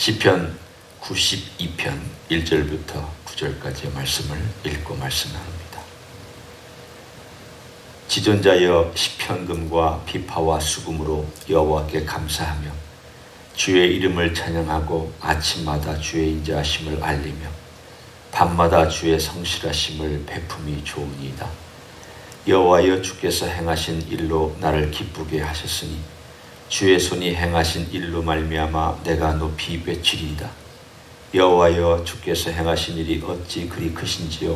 시편 92편 1절부터 9절까지의 말씀을 읽고 말씀합니다. 지존자여 시편금과 비파와 수금으로 여호와께 감사하며 주의 이름을 찬양하고 아침마다 주의 인자하심을 알리며 밤마다 주의 성실하심을 베품이 좋으니이다. 여호와여 주께서 행하신 일로 나를 기쁘게 하셨으니 주의 손이 행하신 일로 말미암아 내가 높이 외치리이다. 여호와여 주께서 행하신 일이 어찌 그리 크신지요.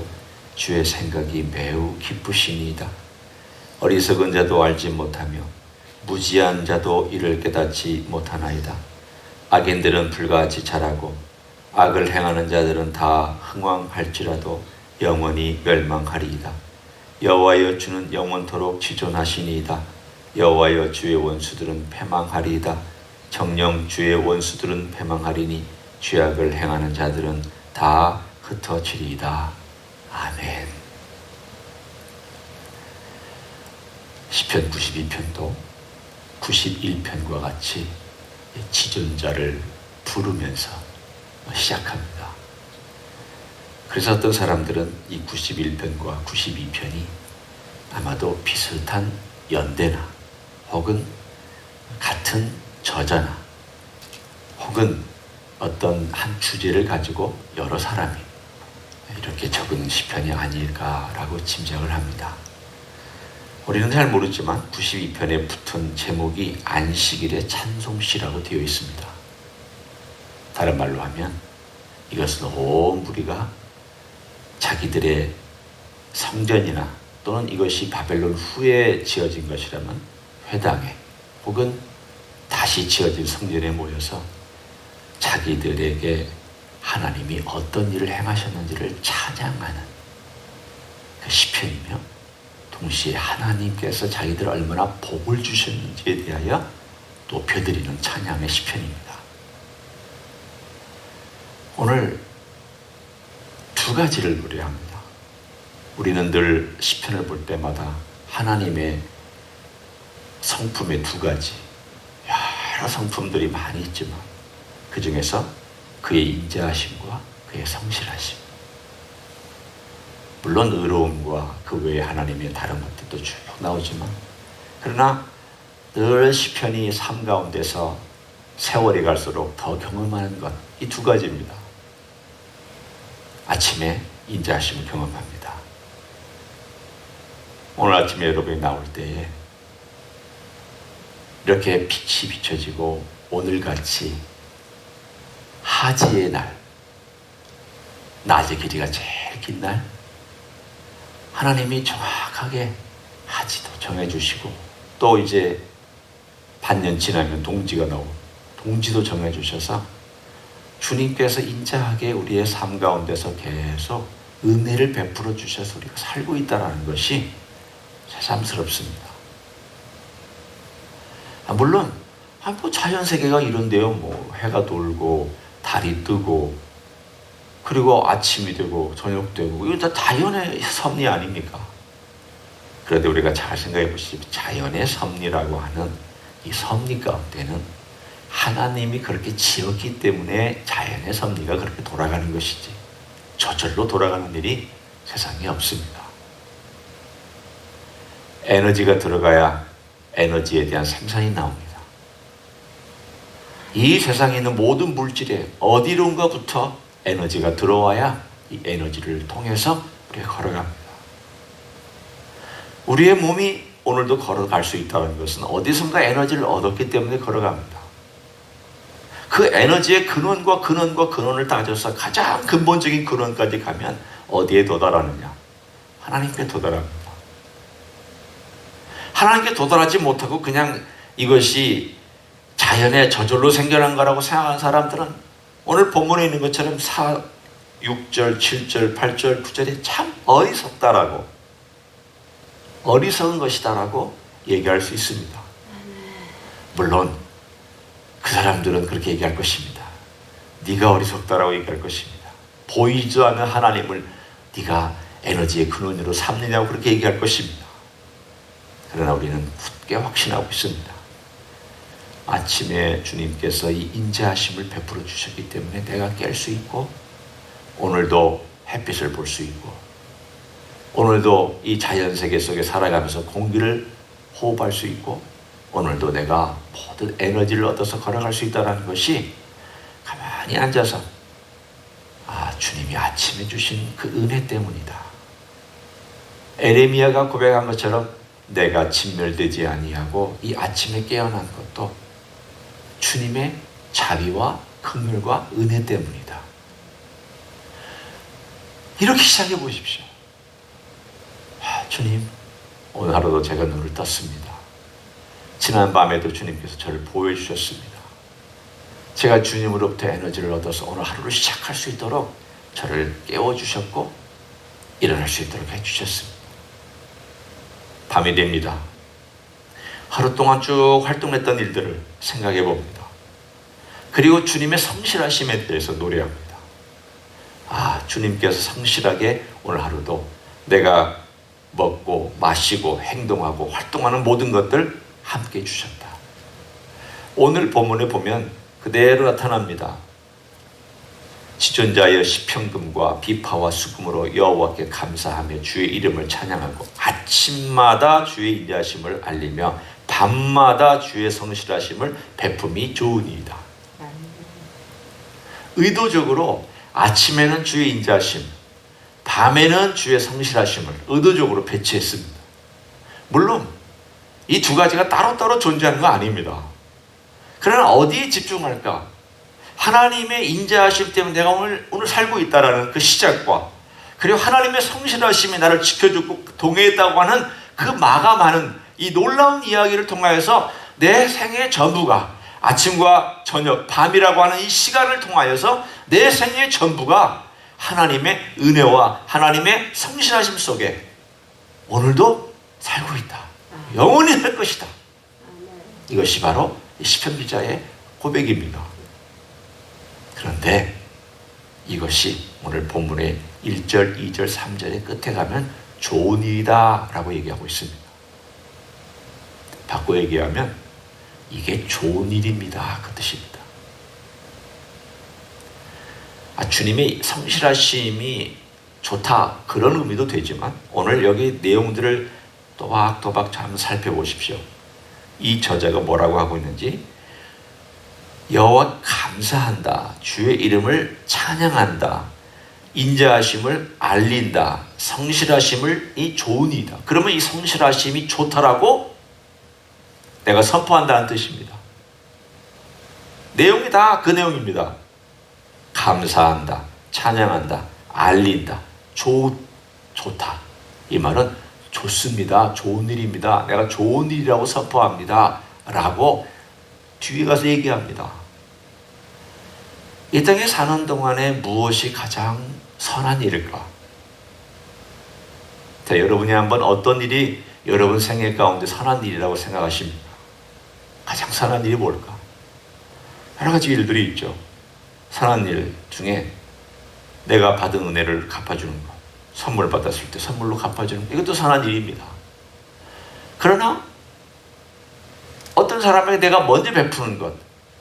주의 생각이 매우 기쁘시니이다. 어리석은 자도 알지 못하며 무지한 자도 이를 깨닫지 못하나이다. 악인들은 불같이 자라고 악을 행하는 자들은 다 흥왕할지라도 영원히 멸망하리이다. 여호와여 주는 영원토록 지존하시니이다. 여호와여 주의 원수들은 패망하리이다. 정녕 주의 원수들은 패망하리니 죄악을 행하는 자들은 다 흩어지리이다. 아멘. 시편 92편도 91편과 같이 지존자를 부르면서 시작합니다. 그래서 어떤 사람들은 이 91편과 92편이 아마도 비슷한 연대나 혹은 같은 저자나 혹은 어떤 한 주제를 가지고 여러 사람이 이렇게 적은 시편이 아닐까라고 짐작을 합니다. 우리는 잘 모르지만 92편에 붙은 제목이 안식일의 찬송시라고 되어 있습니다. 다른 말로 하면 이것은 온 무리가 자기들의 성전이나 또는 이것이 바벨론 후에 지어진 것이라면 회당에 혹은 다시 지어진 성전에 모여서 자기들에게 하나님이 어떤 일을 행하셨는지를 찬양하는 그 시편이며 동시에 하나님께서 자기들 얼마나 복을 주셨는지에 대하여 높여드리는 찬양의 시편입니다. 오늘 두 가지를 노래합니다. 우리는 늘 시편을 볼 때마다 하나님의 성품의 두 가지, 여러 성품들이 많이 있지만 그 중에서 그의 인자하심과 그의 성실하심, 물론 의로움과 그 외에 하나님의 다른 것들도 쭉 나오지만 그러나 늘 시편이 삶 가운데서 세월이 갈수록 더 경험하는 것, 이 두 가지입니다. 아침에 인자하심을 경험합니다. 오늘 아침에 여러분이 나올 때에 이렇게 빛이 비춰지고 오늘같이 하지의 날, 낮의 길이가 제일 긴 날, 하나님이 정확하게 하지도 정해주시고 또 이제 반년 지나면 동지가 나오고 동지도 정해주셔서 주님께서 인자하게 우리의 삶 가운데서 계속 은혜를 베풀어 주셔서 우리가 살고 있다는 것이 새삼스럽습니다. 물론 뭐 자연세계가 이런데요. 뭐 해가 돌고 달이 뜨고 그리고 아침이 되고 저녁 되고 이거 다 자연의 섭리 아닙니까? 그런데 우리가 잘 생각해 보시죠. 자연의 섭리라고 하는 이 섭리 가운데는 하나님이 그렇게 지었기 때문에 자연의 섭리가 그렇게 돌아가는 것이지 저절로 돌아가는 일이 세상에 없습니다. 에너지가 들어가야 에너지에 대한 생산이 나옵니다. 이 세상에 있는 모든 물질에 어디론가부터 에너지가 들어와야 이 에너지를 통해서 우리가 걸어갑니다. 우리의 몸이 오늘도 걸어갈 수 있다는 것은 어디선가 에너지를 얻었기 때문에 걸어갑니다. 그 에너지의 근원을 따져서 가장 근본적인 근원까지 가면 어디에 도달하느냐? 하나님께 도달합니다. 하나님께 도달하지 못하고 그냥 이것이 자연의 저절로 생겨난 거라고 생각하는 사람들은 오늘 본문에 있는 것처럼 6절, 7절, 8절, 9절에 참 어리석다라고 어리석은 것이다라고 얘기할 수 있습니다. 물론 그 사람들은 그렇게 얘기할 것입니다. 네가 어리석다라고 얘기할 것입니다. 보이지 않는 하나님을 네가 에너지의 근원으로 삼느냐고 그렇게 얘기할 것입니다. 그러나 우리는 굳게 확신하고 있습니다. 아침에 주님께서 이 인자하심을 베풀어 주셨기 때문에 내가 깰 수 있고, 오늘도 햇빛을 볼 수 있고, 오늘도 이 자연세계 속에 살아가면서 공기를 호흡할 수 있고, 오늘도 내가 모든 에너지를 얻어서 걸어갈 수 있다는 것이 가만히 앉아서 주님이 아침에 주신 그 은혜 때문이다. 에레미야가 고백한 것처럼 내가 진멸되지 아니하고 이 아침에 깨어난 것도 주님의 자비와 긍휼과 은혜 때문이다. 이렇게 시작해 보십시오. 주님, 오늘 하루도 제가 눈을 떴습니다. 지난 밤에도 주님께서 저를 보여주셨습니다. 제가 주님으로부터 에너지를 얻어서 오늘 하루를 시작할 수 있도록 저를 깨워주셨고 일어날 수 있도록 해주셨습니다. 밤이 됩니다. 하루 동안 쭉 활동했던 일들을 생각해 봅니다. 그리고 주님의 성실하심에 대해서 노래합니다. 주님께서 성실하게 오늘 하루도 내가 먹고 마시고 행동하고 활동하는 모든 것들 함께 해주셨다. 오늘 본문에 보면 그대로 나타납니다. 지존자여 시편금과 비파와 수금으로 여호와께 감사하며 주의 이름을 찬양하고 아침마다 주의 인자하심을 알리며 밤마다 주의 성실하심을 베품이 좋으니이다. 의도적으로 아침에는 주의 인자하심, 밤에는 주의 성실하심을 의도적으로 배치했습니다. 물론 이 두 가지가 따로따로 존재하는 거 아닙니다. 그러나 어디에 집중할까? 하나님의 인자하심 때문에 내가 오늘 살고 있다라는 그 시작과, 그리고 하나님의 성실하심이 나를 지켜주고 동행했다고 하는 그 마감하는 이 놀라운 이야기를 통하여서 내 생의 전부가, 아침과 저녁, 밤이라고 하는 이 시간을 통하여서 내 생의 전부가 하나님의 은혜와 하나님의 성실하심 속에 오늘도 살고 있다. 영원히 할 것이다. 이것이 바로 시편 기자의 고백입니다. 그런데 이것이 오늘 본문의 1절, 2절, 3절의 끝에 가면 좋은 일이다 라고 얘기하고 있습니다. 바꿔 얘기하면 이게 좋은 일입니다, 그 뜻입니다. 주님의 성실하심이 좋다, 그런 의미도 되지만 오늘 여기 내용들을 또박또박 잘 살펴보십시오. 이 저자가 뭐라고 하고 있는지, 여호와 감사한다, 주의 이름을 찬양한다, 인자하심을 알린다, 성실하심을 이 좋은 일이다. 그러면 이 성실하심이 좋다라고 내가 선포한다는 뜻입니다. 내용이 다 그 내용입니다. 감사한다, 찬양한다, 알린다, 좋다. 이 말은 좋습니다, 좋은 일입니다, 내가 좋은 일이라고 선포합니다 라고 뒤에 가서 얘기합니다. 이 땅에 사는 동안에 무엇이 가장 선한 일일까? 자, 여러분이 한번 어떤 일이 여러분 생애 가운데 선한 일이라고 생각하십니까? 가장 선한 일이 뭘까? 여러 가지 일들이 있죠. 선한 일 중에 내가 받은 은혜를 갚아주는 것, 선물 받았을 때 선물로 갚아주는 것, 이것도 선한 일입니다. 그러나 어떤 사람에게 내가 먼저 베푸는 것,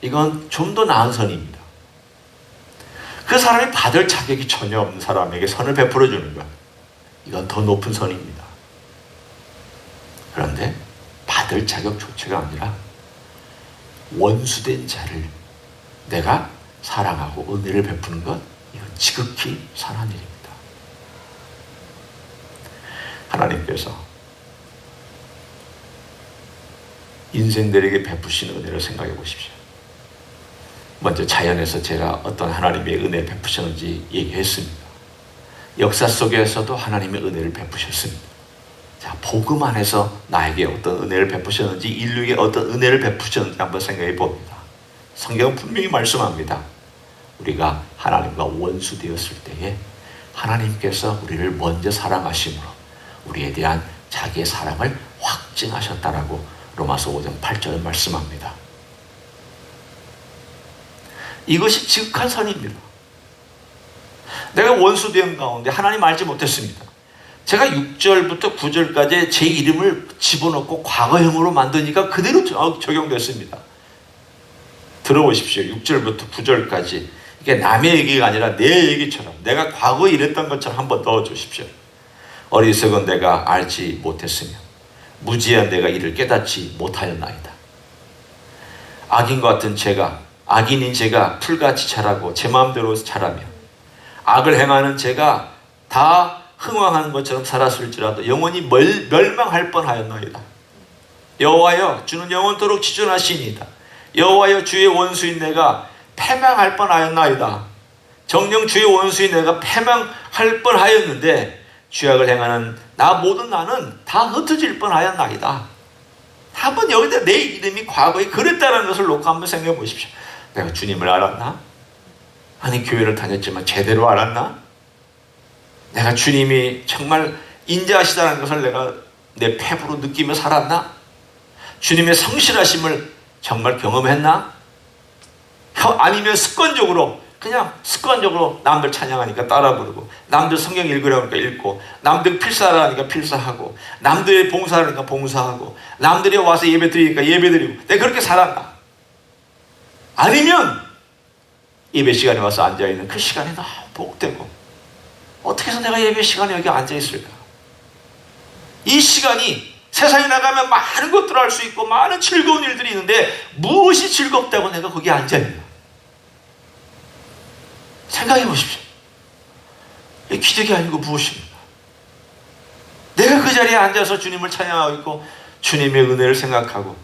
이건 좀 더 나은 선입니다. 그 사람이 받을 자격이 전혀 없는 사람에게 선을 베풀어 주는 것, 이건 더 높은 선입니다. 그런데 받을 자격조차가 아니라 원수된 자를 내가 사랑하고 은혜를 베푸는 것, 이건 지극히 선한 일입니다. 하나님께서 인생들에게 베푸신 은혜를 생각해 보십시오. 먼저 자연에서 제가 어떤 하나님의 은혜 베푸셨는지 얘기했습니다. 역사 속에서도 하나님의 은혜를 베푸셨습니다. 자, 복음 안에서 나에게 어떤 은혜를 베푸셨는지, 인류에게 어떤 은혜를 베푸셨는지 한번 생각해 봅니다. 성경은 분명히 말씀합니다. 우리가 하나님과 원수 되었을 때에 하나님께서 우리를 먼저 사랑하심으로 우리에 대한 자기의 사랑을 확증하셨다라고 로마서 5장 8절에 말씀합니다. 이것이 지극한 선입니다. 내가 원수된 가운데 하나님 알지 못했습니다. 제가 6절부터 9절까지 제 이름을 집어넣고 과거형으로 만드니까 그대로 적용됐습니다. 들어보십시오. 6절부터 9절까지. 이게 남의 얘기가 아니라 내 얘기처럼, 내가 과거에 이랬던 것처럼 한번 넣어주십시오. 어리석은 내가 알지 못했으며 무지한 내가 이를 깨닫지 못하였나이다. 악인과 같은 악인인 제가 풀같이 자라고 제 마음대로 자라며 악을 행하는 제가 다 흥왕하는 것처럼 살았을지라도 영원히 멸망할 뻔하였나이다. 여호와여, 주는 영원토록 지존하시니이다. 여호와여, 주의 원수인 내가 패망할 뻔하였나이다. 정녕 주의 원수인 내가 패망할 뻔하였는데 죄악을 행하는 모든 나는 다 흩어질 뻔하였나이다. 한번 여기다 내 이름이 과거에 그랬다는 것을 놓고 한번 생각해 보십시오. 내가 주님을 알았나? 아니, 교회를 다녔지만 제대로 알았나? 내가 주님이 정말 인자하시다는 것을 내가 내 폐부로 느끼며 살았나? 주님의 성실하심을 정말 경험했나? 아니면 그냥 습관적으로 남들 찬양하니까 따라 부르고, 남들 성경 읽으라니까 읽고, 남들 필사하라니까 필사하고, 남들이 봉사하라니까 봉사하고, 남들이 와서 예배 드리니까 예배 드리고, 내가 그렇게 살았나? 아니면 예배 시간에 와서 앉아있는 그 시간이 너무 복되고, 어떻게 해서 내가 예배 시간에 여기 앉아있을까? 이 시간이 세상에 나가면 많은 것들을 할 수 있고 많은 즐거운 일들이 있는데 무엇이 즐겁다고 내가 거기에 앉아있나? 생각해 보십시오. 이 기적이 아니고 무엇입니까? 내가 그 자리에 앉아서 주님을 찬양하고 있고 주님의 은혜를 생각하고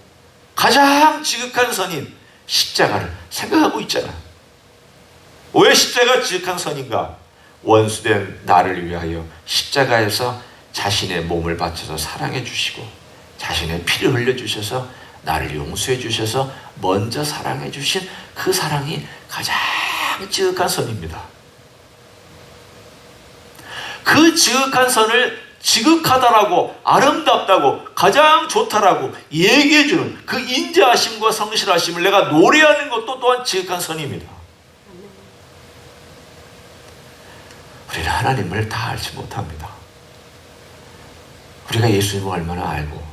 가장 지극한 선인 십자가를 생각하고 있잖아. 왜 십자가가 지극한 선인가? 원수된 나를 위하여 십자가에서 자신의 몸을 바쳐서 사랑해 주시고 자신의 피를 흘려 주셔서 나를 용서해 주셔서 먼저 사랑해 주신 그 사랑이 가장 지극한 선입니다. 그 지극한 선을 지극하다라고, 아름답다고, 가장 좋다라고 얘기해 주는 그 인자하심과 성실하심을 내가 노래하는 것도 또한 지극한 선입니다. 우리는 하나님을 다 알지 못합니다. 우리가 예수님을 얼마나 알고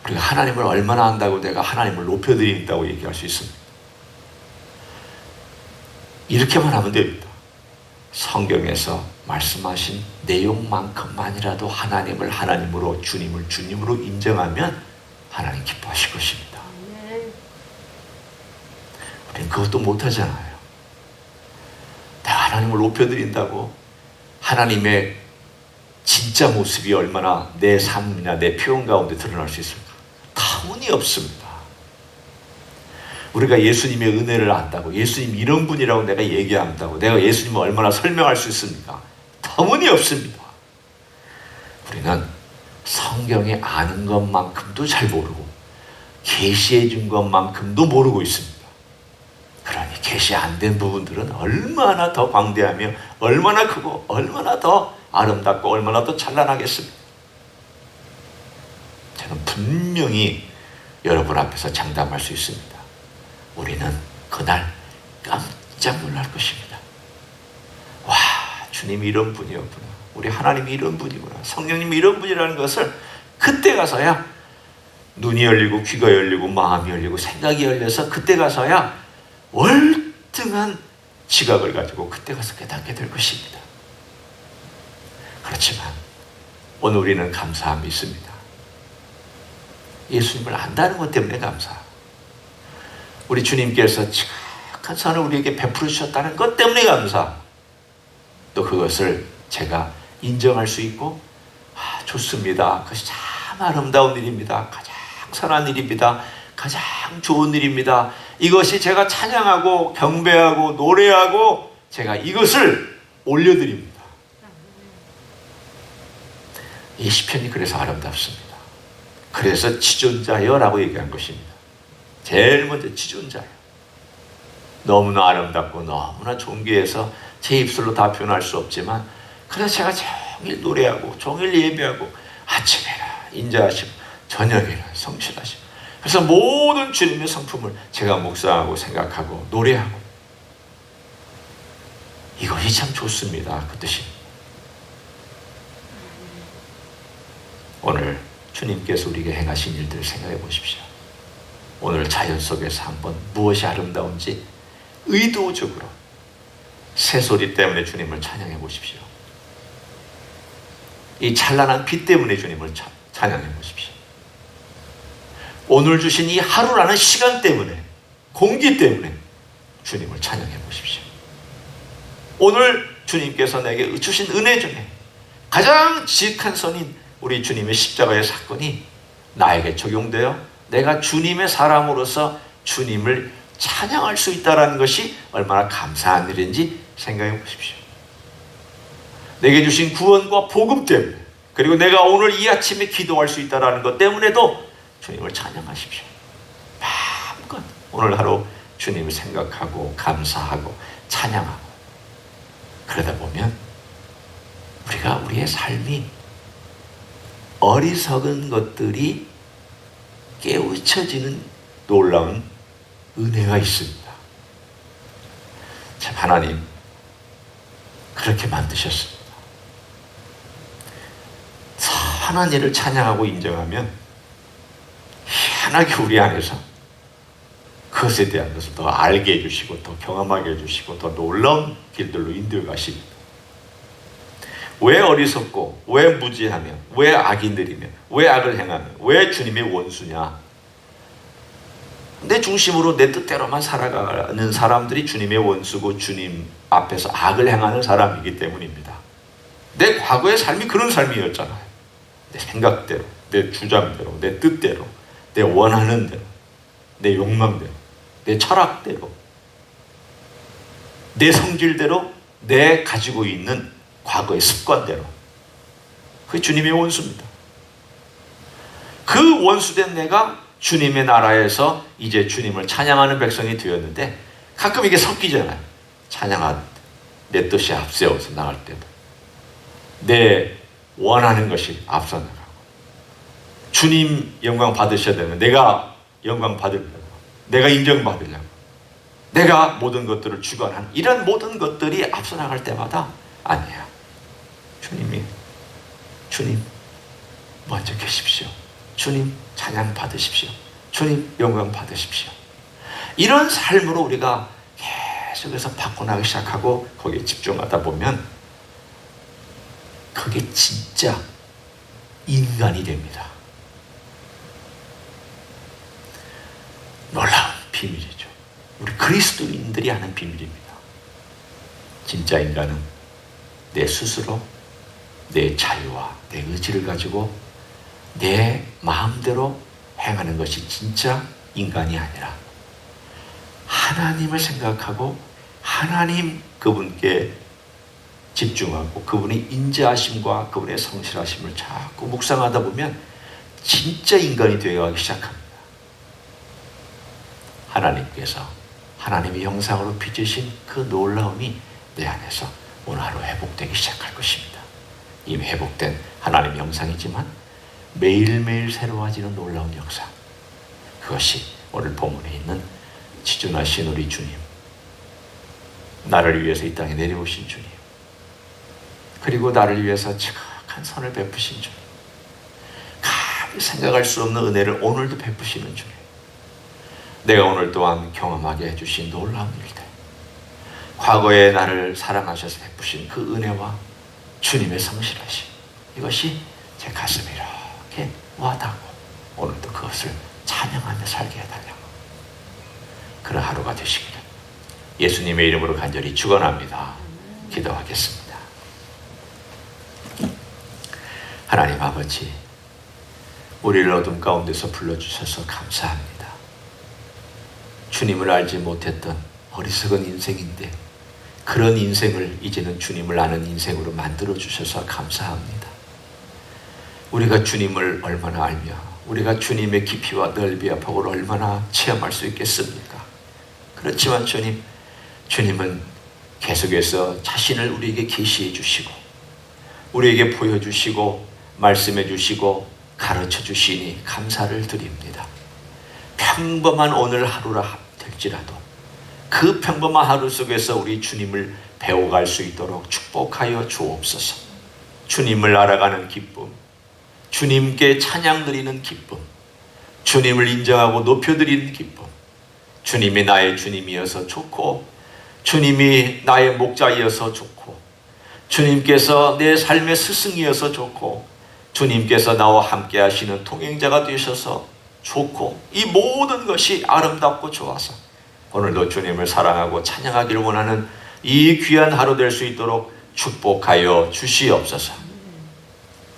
우리가 하나님을 얼마나 안다고 내가 하나님을 높여드린다고 얘기할 수 있습니다. 이렇게만 하면 됩니다. 성경에서 말씀하신 내용만큼만이라도 하나님을 하나님으로, 주님을 주님으로 인정하면 하나님 기뻐하실 것입니다. 우리는 그것도 못하잖아요. 내가 하나님을 높여드린다고 하나님의 진짜 모습이 얼마나 내 삶이나 내 표현 가운데 드러날 수 있을까? 터무니없습니다. 우리가 예수님의 은혜를 안다고, 예수님 이런 분이라고 내가 얘기한다고 내가 예수님을 얼마나 설명할 수 있습니까? 터무니없습니다. 우리는 성경에 아는 것만큼도 잘 모르고 계시해 준 것만큼도 모르고 있습니다. 그러니 계시 안 된 부분들은 얼마나 더 광대하며 얼마나 크고 얼마나 더 아름답고 얼마나 더 찬란하겠습니까? 저는 분명히 여러분 앞에서 장담할 수 있습니다. 우리는 그날 깜짝 놀랄 것입니다. 와, 주님이 이런 분이었구나. 우리 하나님이 이런 분이구나. 성령님이 이런 분이라는 것을 그때 가서야 눈이 열리고 귀가 열리고 마음이 열리고 생각이 열려서 그때 가서야 월등한 지각을 가지고 그때 가서 깨닫게 될 것입니다. 그렇지만 오늘 우리는 감사함이 있습니다. 예수님을 안다는 것 때문에 감사합니다. 우리 주님께서 지극한 선을 우리에게 베풀어 주셨다는 것 때문에 감사. 또 그것을 제가 인정할 수 있고 좋습니다. 그것이 참 아름다운 일입니다. 가장 선한 일입니다. 가장 좋은 일입니다. 이것이 제가 찬양하고 경배하고 노래하고 제가 이것을 올려드립니다. 이 시편이 그래서 아름답습니다. 그래서 지존자여라고 얘기한 것입니다. 제일 먼저 지존자요. 너무나 아름답고 너무나 존귀해서 제 입술로 다 표현할 수 없지만 그래서 제가 종일 노래하고 종일 예배하고 아침에나 인자하시고 저녁에나 성실하시고 그래서 모든 주님의 성품을 제가 묵상하고 생각하고 노래하고 이것이 참 좋습니다. 그 뜻이 오늘 주님께서 우리에게 행하신 일들을 생각해 보십시오. 오늘 자연 속에서 한번 무엇이 아름다운지 의도적으로 새소리 때문에 주님을 찬양해 보십시오. 이 찬란한 빛 때문에 주님을 찬양해 보십시오. 오늘 주신 이 하루라는 시간 때문에, 공기 때문에 주님을 찬양해 보십시오. 오늘 주님께서 내게 주신 은혜 중에 가장 지극한 선인 우리 주님의 십자가의 사건이 나에게 적용되어 내가 주님의 사람으로서 주님을 찬양할 수 있다는 것이 얼마나 감사한 일인지 생각해 보십시오. 내게 주신 구원과 복음 때문에, 그리고 내가 오늘 이 아침에 기도할 수 있다는 것 때문에도 주님을 찬양하십시오. 마음껏 오늘 하루 주님을 생각하고 감사하고 찬양하고, 그러다 보면 우리가 우리의 삶이 어리석은 것들이 깨우쳐지는 놀라운 은혜가 있습니다. 참, 하나님 그렇게 만드셨습니다. 선한 일을 찬양하고 인정하면 희한하게 우리 안에서 그것에 대한 것을 더 알게 해주시고 더 경험하게 해주시고 더 놀라운 길들로 인도해 가십니다. 왜 어리석고 왜 무지하며 왜 악이 느리며 왜 악을 행하며 왜 주님의 원수냐? 내 중심으로 내 뜻대로만 살아가는 사람들이 주님의 원수고 주님 앞에서 악을 행하는 사람이기 때문입니다. 내 과거의 삶이 그런 삶이었잖아요. 내 생각대로, 내 주장대로, 내 뜻대로, 내 원하는 대로, 내 욕망대로, 내 철학대로, 내 성질대로, 내 가지고 있는 과거의 습관대로. 그게 주님의 원수입니다. 그 원수된 내가 주님의 나라에서 이제 주님을 찬양하는 백성이 되었는데, 가끔 이게 섞이잖아요. 찬양하는 내 뜻이 앞세워서 나갈 때도 내 원하는 것이 앞서 나가고, 주님 영광 받으셔야 되면 내가 영광 받으려고, 내가 인정받으려고, 내가 모든 것들을 주관하는 이런 모든 것들이 앞서 나갈 때마다 아니야. 주님 먼저 계십시오. 주님 찬양 받으십시오. 주님 영광 받으십시오. 이런 삶으로 우리가 계속해서 바꿔나가기 시작하고 거기에 집중하다 보면 그게 진짜 인간이 됩니다. 놀라운 비밀이죠. 우리 그리스도인들이 하는 비밀입니다. 진짜 인간은 내 스스로 내 자유와 내 의지를 가지고 내 마음대로 행하는 것이 진짜 인간이 아니라 하나님을 생각하고 하나님 그분께 집중하고 그분의 인자하심과 그분의 성실하심을 자꾸 묵상하다 보면 진짜 인간이 되어가기 시작합니다. 하나님께서 하나님의 형상으로 빚으신 그 놀라움이 내 안에서 오늘 하루 회복되기 시작할 것입니다. 이미 회복된 하나님의 형상이지만 매일매일 새로워지는 놀라운 역사, 그것이 오늘 본문에 있는 지존하신 우리 주님, 나를 위해서 이 땅에 내려오신 주님, 그리고 나를 위해서 지극한 선을 베푸신 주님, 감히 생각할 수 없는 은혜를 오늘도 베푸시는 주님, 내가 오늘 또한 경험하게 해주신 놀라운 일들, 과거에 나를 사랑하셔서 베푸신 그 은혜와 주님의 성실하심, 이것이 제 가슴에 이렇게 와닿고 오늘도 그것을 찬양하며 살게 해달라고, 그런 하루가 되시기를 예수님의 이름으로 간절히 축원합니다. 기도하겠습니다. 하나님 아버지, 우리를 어둠 가운데서 불러주셔서 감사합니다. 주님을 알지 못했던 어리석은 인생인데 그런 인생을 이제는 주님을 아는 인생으로 만들어주셔서 감사합니다. 우리가 주님을 얼마나 알며 우리가 주님의 깊이와 넓이와 폭을 얼마나 체험할 수 있겠습니까? 그렇지만 주님은 계속해서 자신을 우리에게 계시해 주시고 우리에게 보여주시고 말씀해 주시고 가르쳐 주시니 감사를 드립니다. 평범한 오늘 하루라 될지라도 그 평범한 하루 속에서 우리 주님을 배워갈 수 있도록 축복하여 주옵소서. 주님을 알아가는 기쁨, 주님께 찬양 드리는 기쁨, 주님을 인정하고 높여드리는 기쁨. 주님이 나의 주님이어서 좋고, 주님이 나의 목자이어서 좋고, 주님께서 내 삶의 스승이어서 좋고, 주님께서 나와 함께 하시는 동행자가 되셔서 좋고, 이 모든 것이 아름답고 좋아서 오늘도 주님을 사랑하고 찬양하기를 원하는 이 귀한 하루 될 수 있도록 축복하여 주시옵소서.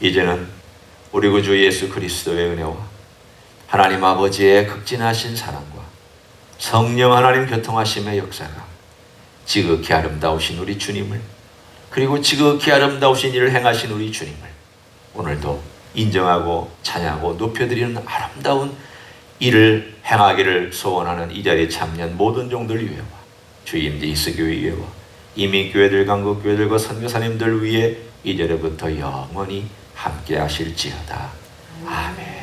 이제는 우리 구주 예수 그리스도의 은혜와 하나님 아버지의 극진하신 사랑과 성령 하나님 교통하심의 역사가 지극히 아름다우신 우리 주님을, 그리고 지극히 아름다우신 일을 행하신 우리 주님을 오늘도 인정하고 찬양하고 높여드리는 아름다운 일을 행하기를 소원하는 이 자리에 참여한 모든 종들 위에와 주임지 이스교회 위에와 이민교회들 강국교회들과 선교사님들 위에 이제부터 영원히 함께 하실지어다. 아멘.